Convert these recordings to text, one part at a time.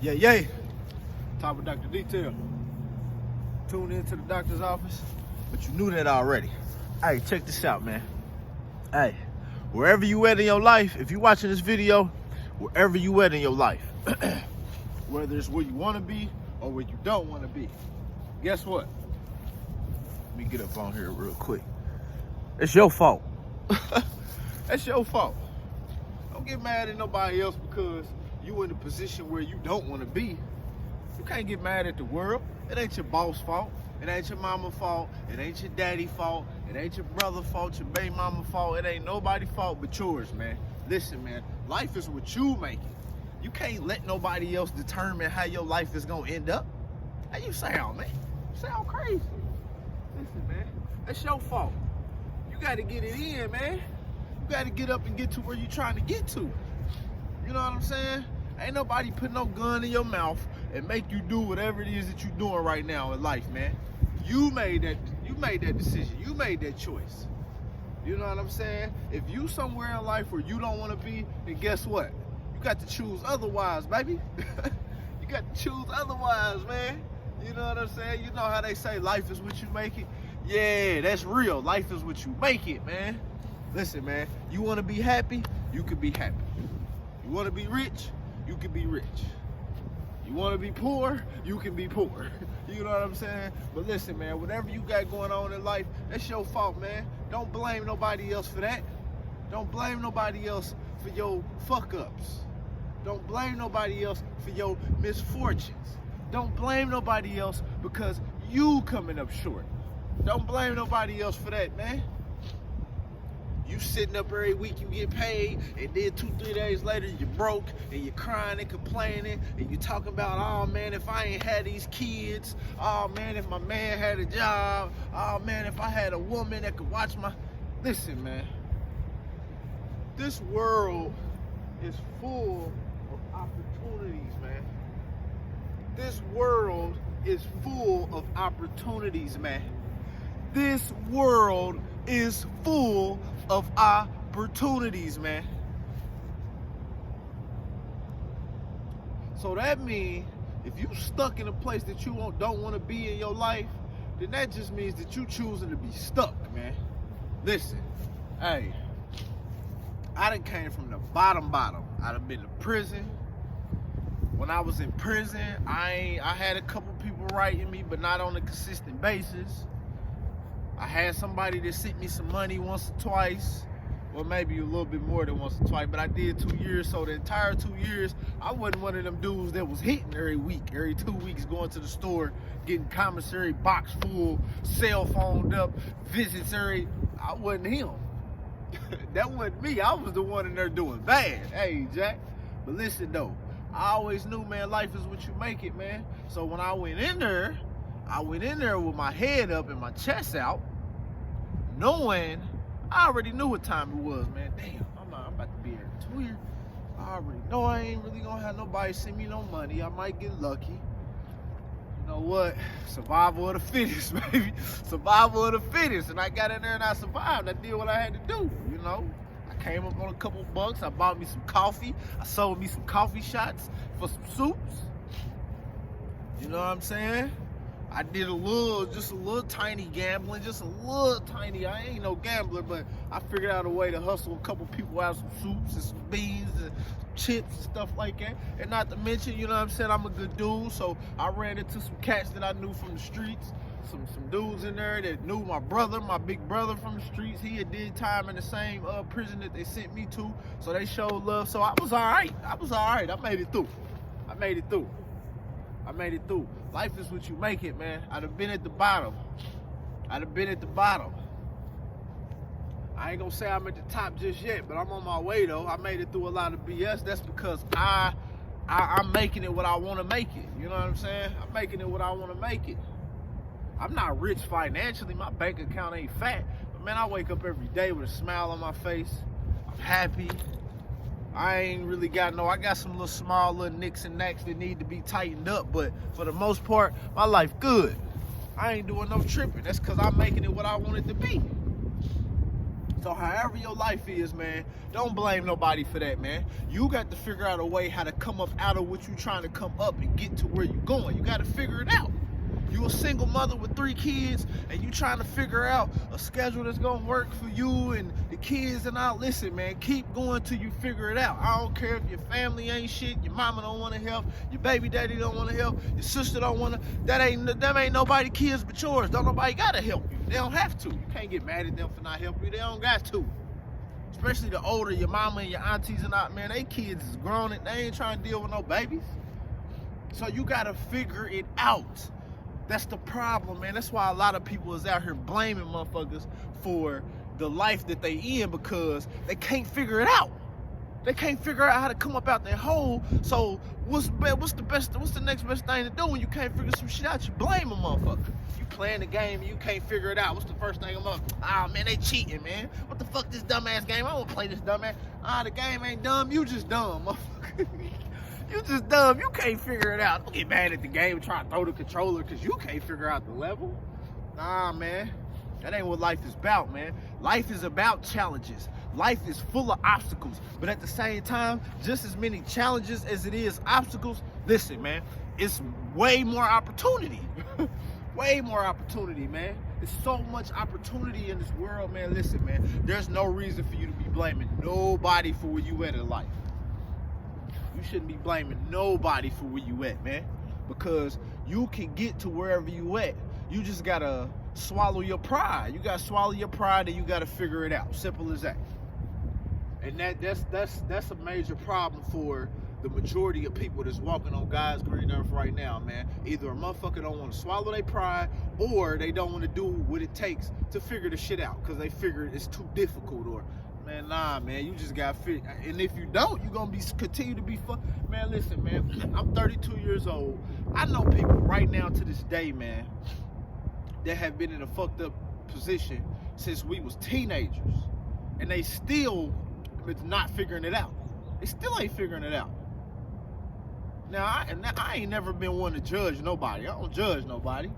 Yeah. Top of Dr. Detail. Tune into the doctor's office, but you knew that already. Hey, check this out, man. Hey, wherever you at in your life, if you're watching this video, wherever you at in your life, whether it's where you want to be or where you don't want to be, guess what? Let me get up on here real quick. It's your fault. That's your fault. Don't get mad at nobody else because you in a position where you don't want to be. You can't get mad at the world. It ain't your boss fault. It ain't your mama fault. It ain't your daddy fault. It ain't your brother fault, your baby mama fault. It ain't nobody's fault but yours, man. Listen, man, life is what you make it. You can't let nobody else determine how your life is gonna end up. How you sound, man? You sound crazy. Listen, man, that's your fault. You gotta get it in, man. You gotta get up and get to where you're trying to get to. You know what I'm saying? Ain't nobody put no gun in your mouth and make you do whatever it is that you're doing right now in life, man. You made that decision. You made that choice. You know what I'm saying? If you somewhere in life where you don't want to be, then guess what? You got to choose otherwise, baby. You got to choose otherwise, man. You know what I'm saying? You know how they say life is what you make it? Yeah, that's real. Life is what you make it, man. Listen, man, you want to be happy? You can be happy. You want to be rich? You can be rich. You want to be poor? You can be poor. You know what I'm saying? But listen, man, whatever you got going on in life, that's your fault, man. Don't blame nobody else for that. Don't blame nobody else for your fuck-ups. Don't blame nobody else for your misfortunes. Don't blame nobody else because you coming up short. Don't blame nobody else for that, man. You sitting up every week, you get paid, and then 2-3 days later, you're broke, and you're crying and complaining, and you're talking about, oh man, if I ain't had these kids, oh man, if my man had a job, oh man, if I had a woman that could watch my... Listen, man, this world is full of opportunities, man. This world is full of opportunities, man. This world is full of opportunities, man. So that means if you stuck in a place that you don't want to be in your life, then that just means that you choosing to be stuck, man. Listen, hey, I done came from the bottom. I done been to prison. When I was in prison, I had a couple people writing me, but not on a consistent basis. I had somebody that sent me some money once or twice, or maybe a little bit more than once or twice, but I did 2 years, so the entire 2 years, I wasn't one of them dudes that was hitting every week, every 2 weeks, going to the store, getting commissary box full, cell phoned up, visits I wasn't him. That wasn't me. I was the one in there doing bad. Hey, Jack. But listen, though, I always knew, man, life is what you make it, man. So when I went in there with my head up and my chest out, knowing I already knew what time it was, man. Damn, I'm about to be here in 2 years. I already know I ain't really gonna have nobody send me no money. I might get lucky. You know what? Survival of the fittest, baby. Survival of the fittest. And I got in there and I survived. I did what I had to do, you know. I came up on a couple bucks. I bought me some coffee. I sold me some coffee shots for some soups. You know what I'm saying? I did just a little tiny gambling, just a little tiny. I ain't no gambler, but I figured out a way to hustle a couple people out some soups and some beans and chips and stuff like that. And not to mention, you know what I'm saying, I'm a good dude, so I ran into some cats that I knew from the streets. Some dudes in there that knew my brother, my big brother from the streets. He had did time in the same prison that they sent me to, so they showed love. So I was all right. I made it through. I made it through. Life is what you make it, man. I'd have been at the bottom. I ain't gonna say I'm at the top just yet, but I'm on my way, though. I made it through a lot of BS. That's because I'm making it what I want to make it. You know what I'm saying? I'm making it what I want to make it. I'm not rich financially. My bank account ain't fat. But, man, I wake up every day with a smile on my face. I'm happy. I ain't really got I got some little small little nicks and knacks that need to be tightened up, but for the most part, my life good. I ain't doing no tripping. That's because I'm making it what I want it to be. So however your life is, man, don't blame nobody for that, man. You got to figure out a way how to come up out of what you're trying to come up and get to where you're going. You got to figure it out. You a single mother with 3 kids and you trying to figure out a schedule that's gonna work for you and the kids and all. Listen, man, keep going till you figure it out. I don't care if your family ain't shit, your mama don't wanna help, your baby daddy don't wanna help, your sister don't wanna, that ain't nobody kids but yours. Don't nobody gotta help you. They don't have to. You can't get mad at them for not helping you. They don't got to. Especially the older your mama and your aunties and all, man, they kids is grown and they ain't trying to deal with no babies. So you gotta figure it out. That's the problem, man. That's why a lot of people is out here blaming motherfuckers for the life that they in, because they can't figure it out. They can't figure out how to come up out that hole. So what's the next best thing to do when you can't figure some shit out? You blame a motherfucker. You playing the game and you can't figure it out. What's the first thing I'm up? Ah, man, they cheating, man. What the fuck, this dumbass game? I don't play this dumbass. Ah, the game ain't dumb. You just dumb, motherfucker. You just dumb. You can't figure it out. Don't get mad at the game and try to throw the controller because you can't figure out the level. Nah, man. That ain't what life is about, man. Life is about challenges. Life is full of obstacles. But at the same time, just as many challenges as it is obstacles, listen, man, it's way more opportunity. Way more opportunity, man. There's so much opportunity in this world, man. Listen, man, there's no reason for you to be blaming nobody for where you at in life. You shouldn't be blaming nobody for where you at, man, because you can get to wherever you at. You just gotta swallow your pride. You gotta swallow your pride and you gotta figure it out. Simple as that. And that's a major problem for the majority of people that's walking on God's green earth right now, man. Either a motherfucker don't want to swallow their pride, or they don't want to do what it takes to figure the shit out because they figure it's too difficult, or man, nah, man, you just got fit. And if you don't, you're gonna continue to be man, listen, man, I'm 32 years old. I know people right now to this day, man, that have been in a fucked up position since we was teenagers. And they still not figuring it out. They still ain't figuring it out. Now, I ain't never been one to judge nobody. I don't judge nobody.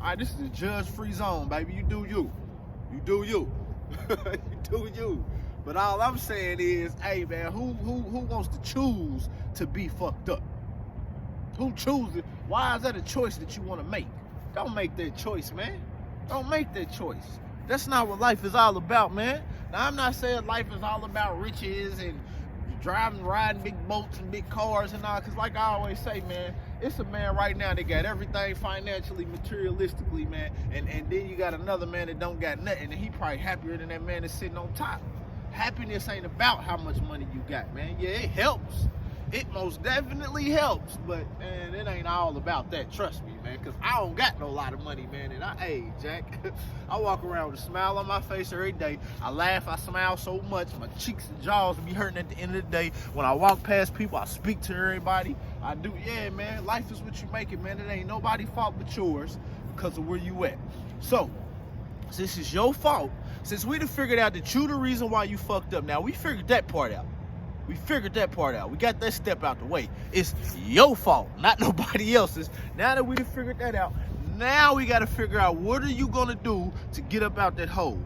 All right, this is a judge-free zone, baby. You do you. You do you. You do you. But all I'm saying is, hey, man, who wants to choose to be fucked up? Who chooses? Why is that a choice that you want to make? Don't make that choice, man. Don't make that choice. That's not what life is all about, man. Now, I'm not saying life is all about riches and riding big boats and big cars and all, because like I always say, man, it's a man right now that got everything financially, materialistically, man, and then you got another man that don't got nothing, and he probably happier than that man that's sitting on top. Happiness ain't about how much money you got, man. Yeah, it helps. It most definitely helps, but man, it ain't all about that. Trust me, man, because I don't got no lot of money, man. And hey, Jack, I walk around with a smile on my face every day. I laugh, I smile so much, my cheeks and jaws will be hurting at the end of the day. When I walk past people, I speak to everybody. I do, yeah, man. Life is what you make it, man. It ain't nobody's fault but yours because of where you at. So, since it's your fault, since we done figured out that you the reason why you fucked up, now we figured that part out. We figured that part out. We got that step out the way. It's your fault, not nobody else's. Now that we done figured that out, now we got to figure out what are you going to do to get up out that hole.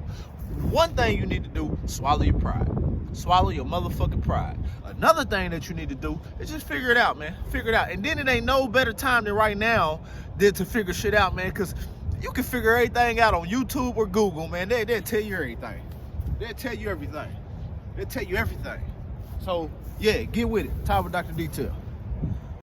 One thing you need to do, swallow your pride. Swallow your motherfucking pride. Another thing that you need to do is just figure it out, man. Figure it out. And then it ain't no better time than right now than to figure shit out, man, because you can figure everything out on YouTube or Google, man. They'll tell you everything. They'll tell you everything. They'll tell you everything. So, yeah, get with it. Time with Dr. Detail.